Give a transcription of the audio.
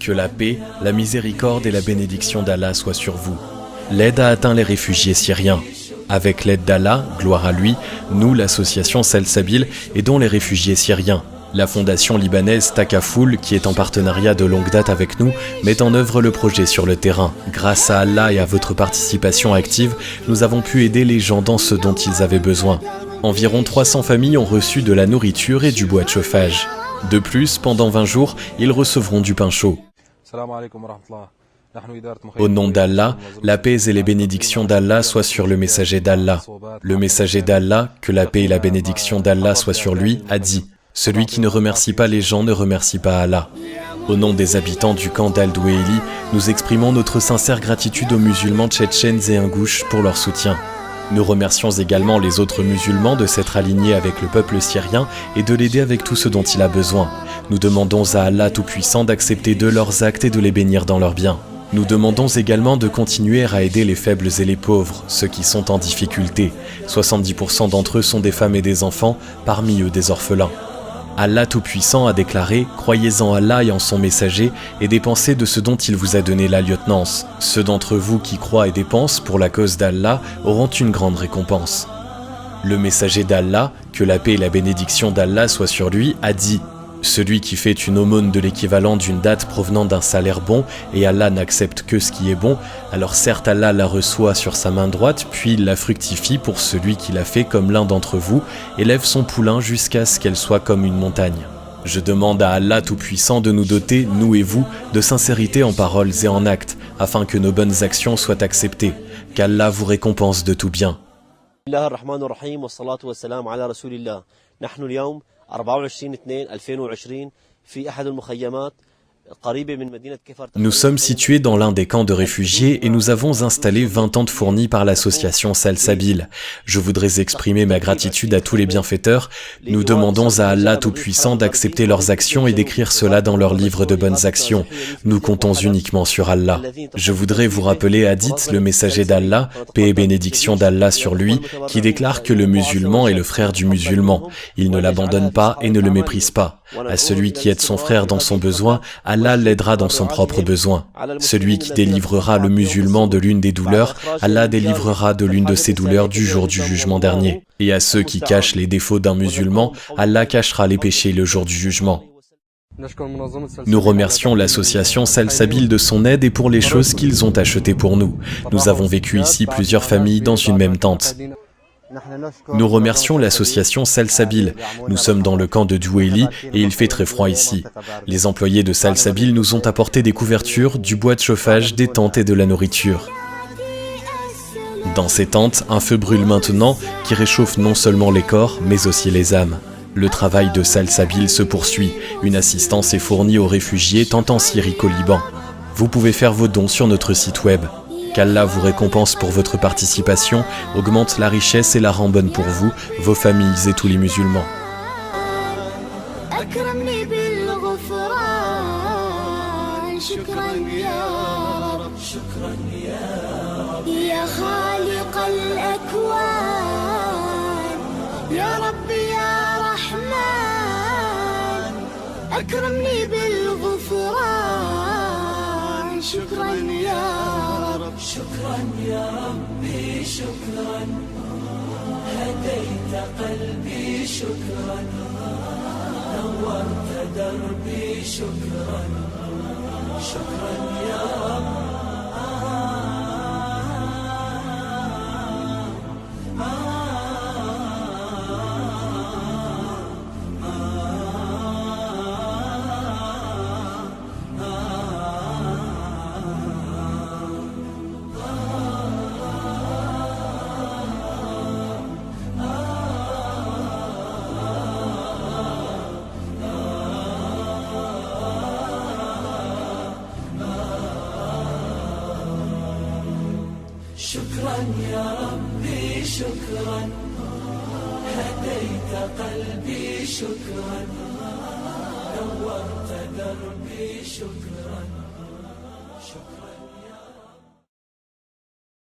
Que la paix, la miséricorde et la bénédiction d'Allah soient sur vous. L'aide a atteint les réfugiés syriens. Avec l'aide d'Allah, gloire à lui, nous, l'association Salsabil, aidons les réfugiés syriens. La fondation libanaise Takafoul, qui est en partenariat de longue date avec nous, met en œuvre le projet sur le terrain. Grâce à Allah et à votre participation active, nous avons pu aider les gens dans ce dont ils avaient besoin. Environ 300 familles ont reçu de la nourriture et du bois de chauffage. De plus, pendant 20 jours, ils recevront du pain chaud. Au nom d'Allah, la paix et les bénédictions d'Allah soient sur le messager d'Allah. Le messager d'Allah, que la paix et la bénédiction d'Allah soient sur lui, a dit « Celui qui ne remercie pas les gens ne remercie pas Allah ». Au nom des habitants du camp d'Al-Douaili, nous exprimons notre sincère gratitude aux musulmans tchétchènes et ingouches pour leur soutien. Nous remercions également les autres musulmans de s'être alignés avec le peuple syrien et de l'aider avec tout ce dont il a besoin. Nous demandons à Allah Tout-Puissant d'accepter de leurs actes et de les bénir dans leurs biens. Nous demandons également de continuer à aider les faibles et les pauvres, ceux qui sont en difficulté. 70% d'entre eux sont des femmes et des enfants, parmi eux des orphelins. Allah Tout-Puissant a déclaré « Croyez en Allah et en son messager et dépensez de ce dont il vous a donné la lieutenance. Ceux d'entre vous qui croient et dépensent pour la cause d'Allah auront une grande récompense. » Le messager d'Allah, que la paix et la bénédiction d'Allah soient sur lui, a dit « Celui qui fait une aumône de l'équivalent d'une date provenant d'un salaire bon et Allah n'accepte que ce qui est bon, alors certes Allah la reçoit sur sa main droite, puis il la fructifie pour celui qui l'a fait comme l'un d'entre vous, et lève son poulain jusqu'à ce qu'elle soit comme une montagne. Je demande à Allah Tout-Puissant de nous doter, nous et vous, de sincérité en paroles et en actes, afin que nos bonnes actions soient acceptées, qu'Allah vous récompense de tout bien. 24/2/2020 في أحد المخيمات قريبة من مدينة كفر. Nous sommes situés dans l'un des camps de réfugiés et nous avons installé 20 tentes fournies par l'association Salsabil. Je voudrais exprimer ma gratitude à tous les bienfaiteurs. Nous demandons à Allah Tout-Puissant d'accepter leurs actions et d'écrire cela dans leur livre de bonnes actions. Nous comptons uniquement sur Allah. Je voudrais vous rappeler Hadith, le messager d'Allah, paix et bénédiction d'Allah sur lui, qui déclare que le musulman est le frère du musulman. Il ne l'abandonne pas et ne le méprise pas. À celui qui aide son frère dans son besoin, Allah l'aidera dans son propre besoin. Celui qui délivrera le musulman de l'une des douleurs, Allah délivrera de l'une de ses douleurs du jour du jugement dernier. Et à ceux qui cachent les défauts d'un musulman, Allah cachera les péchés le jour du jugement. Nous remercions l'association Salsabil de son aide et pour les choses qu'ils ont achetées pour nous. Nous avons vécu ici plusieurs familles dans une même tente. Nous remercions l'association Salsabil. Nous sommes dans le camp de Douaili et il fait très froid ici. Les employés de Salsabil nous ont apporté des couvertures, du bois de chauffage, des tentes et de la nourriture. Dans ces tentes, un feu brûle maintenant qui réchauffe non seulement les corps, mais aussi les âmes. Le travail de Salsabil se poursuit. Une assistance est fournie aux réfugiés tant en Syrie qu'au Liban. Vous pouvez faire vos dons sur notre site web. Qu'Allah vous récompense pour votre participation, augmente la richesse et la rend bonne pour vous, vos familles et tous les musulmans. شكرا يا ربي شكرا هديت قلبي شكرا نورت دربي شكرا شكرا يا رب شكرا يا ربي شكرا هديت قلبي شكرا نورت دربي شكرا شكرا